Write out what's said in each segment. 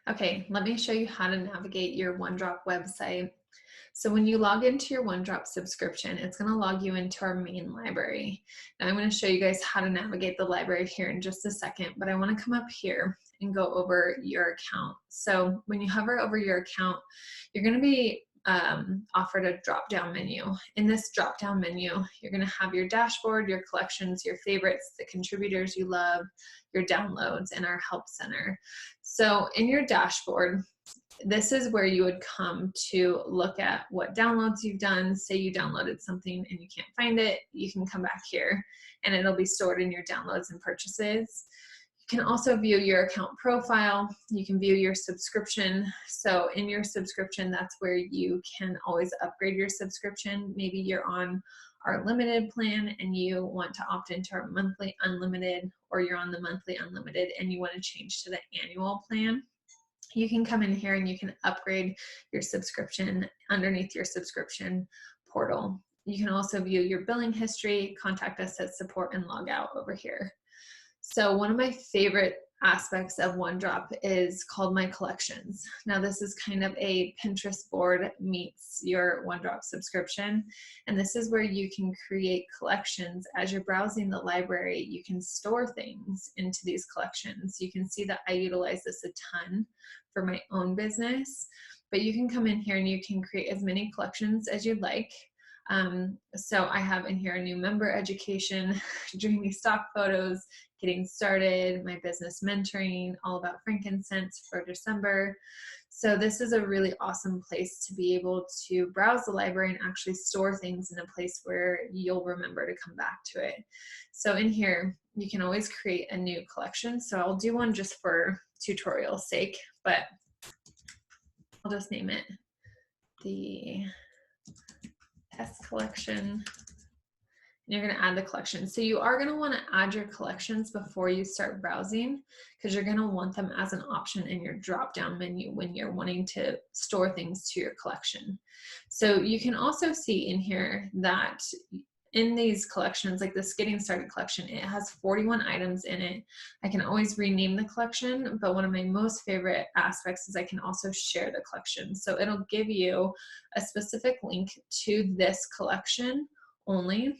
Okay, let me show you how to navigate your OneDrop website. So when you log into your OneDrop subscription, it's going to log you into our main library. Now I'm going to show you guys how to navigate the library here in just a second, but I want to come up here and go over your account. So when you hover over your account, you're going to be offered a drop-down menu. In this drop-down menu, you're going to have your dashboard, your collections, your favorites, the contributors you love, your downloads, and our help center. So in your dashboard, this is where you would come to look at what downloads you've done. Say you downloaded something and you can't find it, you can come back here and it'll be stored in your downloads and purchases. You can also view your account profile. You can view your subscription. So in your subscription, that's where you can always upgrade your subscription. Maybe you're on our limited plan and you want to opt into our monthly unlimited, or you're on the monthly unlimited and you want to change to the annual plan. You can come in here and you can upgrade your subscription underneath your subscription portal. You can also view your billing history, contact us at support, and log out over here. So one of my favorite aspects of OneDrop is called My Collections. Now this is kind of a Pinterest board meets your OneDrop subscription. And this is where you can create collections. As you're browsing the library, you can store things into these collections. You can see that I utilize this a ton for my own business, but you can come in here and you can create as many collections as you'd like. So I have in here a new member education, dreamy stock photos, getting started, my business mentoring, all about frankincense for December. So this is a really awesome place to be able to browse the library and actually store things in a place where you'll remember to come back to it. So in here, you can always create a new collection. So I'll do one just for tutorial sake, but I'll just name it the test collection. You're going to add the collection. So you are going to want to add your collections before you start browsing, because you're going to want them as an option in your drop-down menu when you're wanting to store things to your collection. So you can also see in here that in these collections, like this Getting Started collection, it has 41 items in it. I can always rename the collection, but one of my most favorite aspects is I can also share the collection. So it'll give you a specific link to this collection only.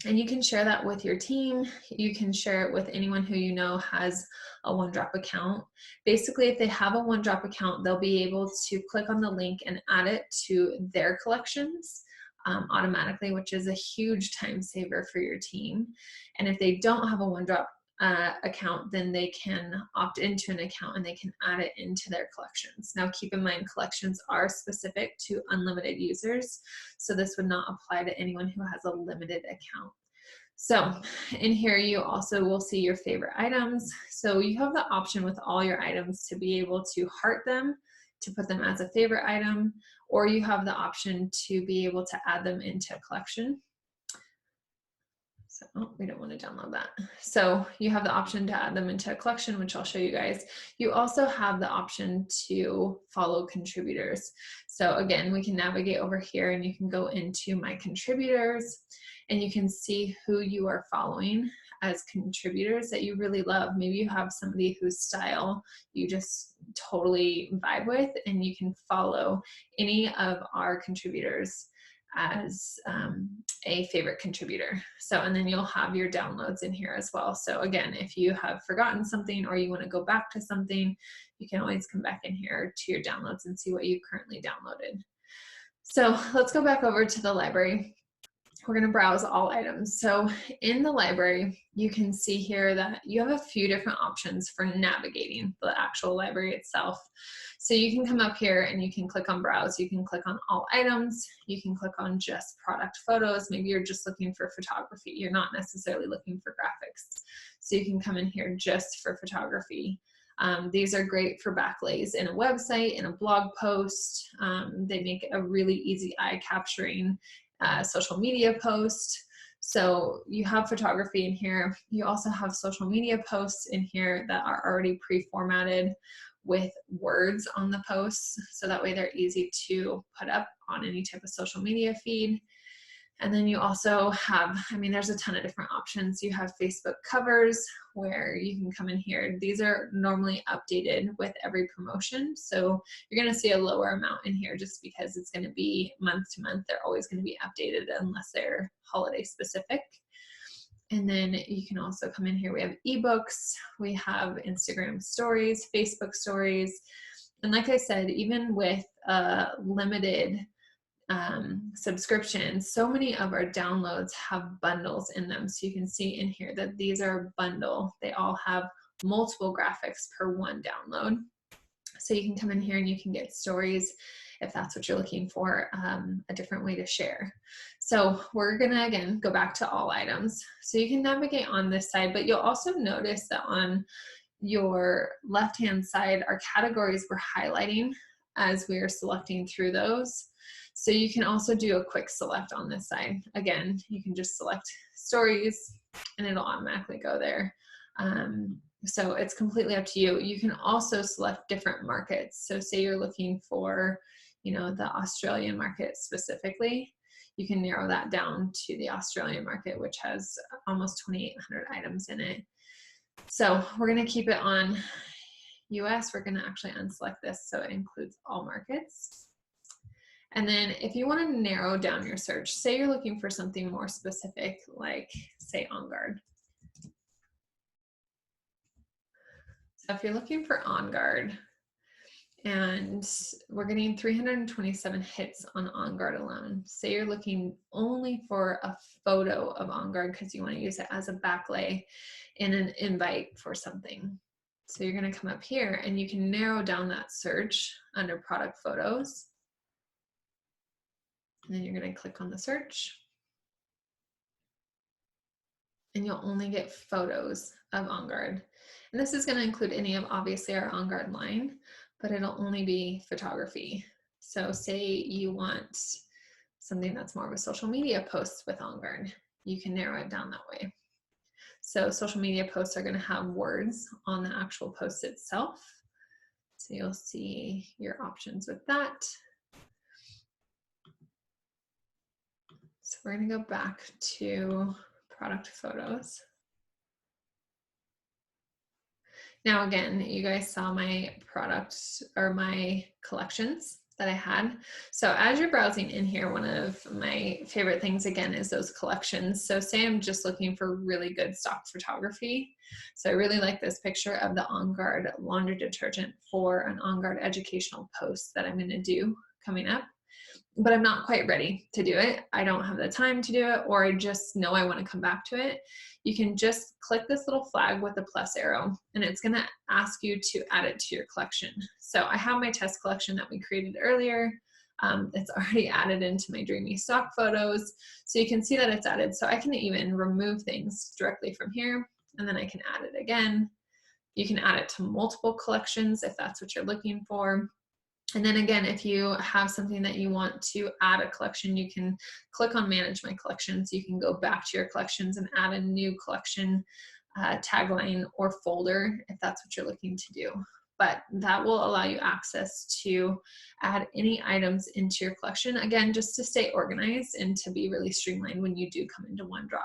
And you can share that with your team. You can share it with anyone who you know has a OneDrop account. Basically, if they have a OneDrop account, they'll be able to click on the link and add it to their collections automatically, which is a huge time saver for your team. And if they don't have a OneDrop account, then they can opt into an account and they can add it into their collections. Now keep in mind, collections are specific to unlimited users, so this would not apply to anyone who has a limited account. So in here, you also will see your favorite items. So you have the option with all your items to be able to heart them, to put them as a favorite item, or you have the option to be able to add them into a collection. So we don't want to download that. So you have the option to add them into a collection, which I'll show you guys. You also have the option to follow contributors. So again, we can navigate over here and you can go into My Contributors and you can see who you are following as contributors that you really love. Maybe you have somebody whose style you just totally vibe with, and you can follow any of our contributors as a favorite contributor. So, and then you'll have your downloads in here as well. So again, if you have forgotten something or you want to go back to something, you can always come back in here to your downloads and see what you currently downloaded. So let's go back over to the library. We're going to browse all items. So in the library, you can see here that you have a few different options for navigating the actual library itself. So you can come up here and you can click on browse. You can click on all items. You can click on just product photos. Maybe you're just looking for photography. You're not necessarily looking for graphics. So you can come in here just for photography. These are great for backlays in a website, in a blog post. They make a really easy eye capturing social media post. So you have photography in here. You also have social media posts in here that are already pre-formatted with words on the posts. So that way they're easy to put up on any type of social media feed. And then you also have, I mean, there's a ton of different options. You have Facebook covers where you can come in here. These are normally updated with every promotion. So you're going to see a lower amount in here just because it's going to be month to month. They're always going to be updated unless they're holiday specific. And then you can also come in here. We have ebooks, we have Instagram stories, Facebook stories. And like I said, even with limited subscriptions, so many of our downloads have bundles in them. So you can see in here that these are a bundle. They all have multiple graphics per one download. So you can come in here and you can get stories if that's what you're looking for, a different way to share. So we're gonna, again, go back to all items. So you can navigate on this side, but you'll also notice that on your left-hand side, our categories were highlighting as we are selecting through those. So you can also do a quick select on this side. Again, you can just select stories and it'll automatically go there. So it's completely up to you. You can also select different markets. So say you're looking for, you know, the Australian market specifically, you can narrow that down to the Australian market, which has almost 2,800 items in it. So we're going to keep it on US. We're going to actually unselect this so it includes all markets. And then if you want to narrow down your search, say you're looking for something more specific, like say On Guard. So if you're looking for On Guard, and we're getting 327 hits on On Guard alone. Say you're looking only for a photo of On Guard because you want to use it as a backlay in an invite for something. So you're going to come up here and you can narrow down that search under product photos. And then you're going to click on the search. And you'll only get photos of On Guard. And this is going to include any of obviously our On Guard line, but it'll only be photography. So say you want something that's more of a social media post with On Guard, you can narrow it down that way. So social media posts are going to have words on the actual post itself. So you'll see your options with that. So we're going to go back to product photos. Now again, you guys saw my products or my collections that I had. So as you're browsing in here, one of my favorite things again is those collections. So say I'm just looking for really good stock photography. So I really like this picture of the On Guard laundry detergent for an On Guard educational post that I'm going to do coming up. But I'm not quite ready to do it. I don't have the time to do it, or I just know I want to come back to it. You can just click this little flag with the plus arrow, and it's going to ask you to add it to your collection. So I have my test collection that we created earlier. It's already added into my Dreamy stock photos. So you can see that it's added. So I can even remove things directly from here, and then I can add it again. You can add it to multiple collections if that's what you're looking for. And then again, if you have something that you want to add a collection, you can click on Manage My Collections. You can go back to your collections and add a new collection tagline or folder if that's what you're looking to do. But that will allow you access to add any items into your collection. Again, just to stay organized and to be really streamlined when you do come into OneDrop.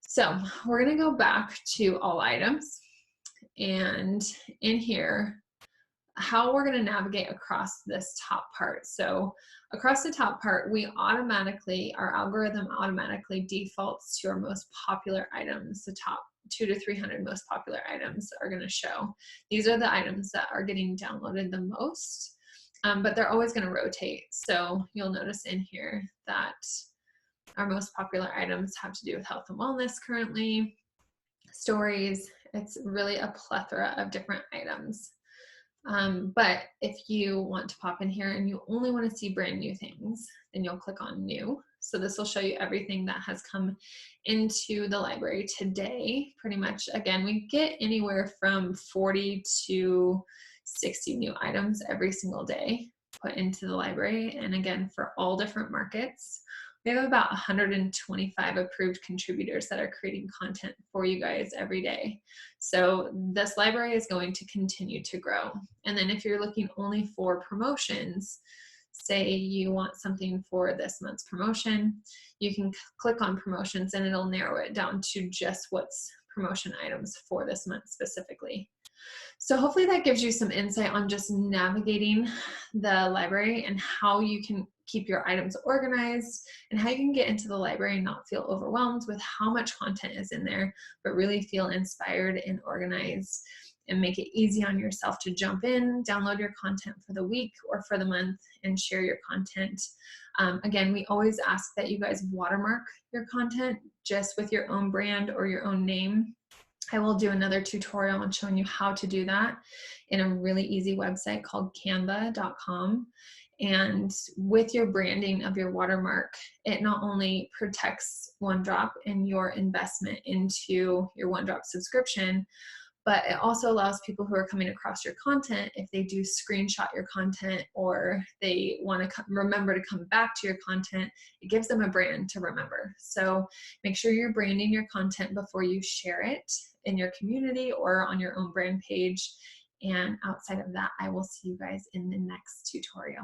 So we're going to go back to all items. And in here, how we're going to navigate across this top part. So across the top part, our algorithm automatically defaults to our most popular items. The top 200 to 300 most popular items are going to show. These are the items that are getting downloaded the most, but they're always going to rotate. So you'll notice in here that our most popular items have to do with health and wellness currently, stories. It's really a plethora of different items. But if you want to pop in here and you only want to see brand new things, then you'll click on new. So this will show you everything that has come into the library today. Pretty much, again, we get anywhere from 40 to 60 new items every single day put into the library. And again, for all different markets, we have about 125 approved contributors that are creating content for you guys every day. So this library is going to continue to grow. And then if you're looking only for promotions, Say you want something for this month's promotion, you can click on promotions and it'll narrow it down to just what's promotion items for this month specifically. So hopefully that gives you some insight on just navigating the library and how you can keep your items organized and how you can get into the library and not feel overwhelmed with how much content is in there, but really feel inspired and organized and make it easy on yourself to jump in, download your content for the week or for the month, and share your content. Again, we always ask that you guys watermark your content just with your own brand or your own name. I will do another tutorial on showing you how to do that in a really easy website called canva.com. And with your branding of your watermark, it not only protects OneDrop and your investment into your OneDrop subscription, but it also allows people who are coming across your content, if they do screenshot your content or they want to remember to come back to your content, it gives them a brand to remember. So make sure you're branding your content before you share it in your community or on your own brand page. And outside of that, I will see you guys in the next tutorial.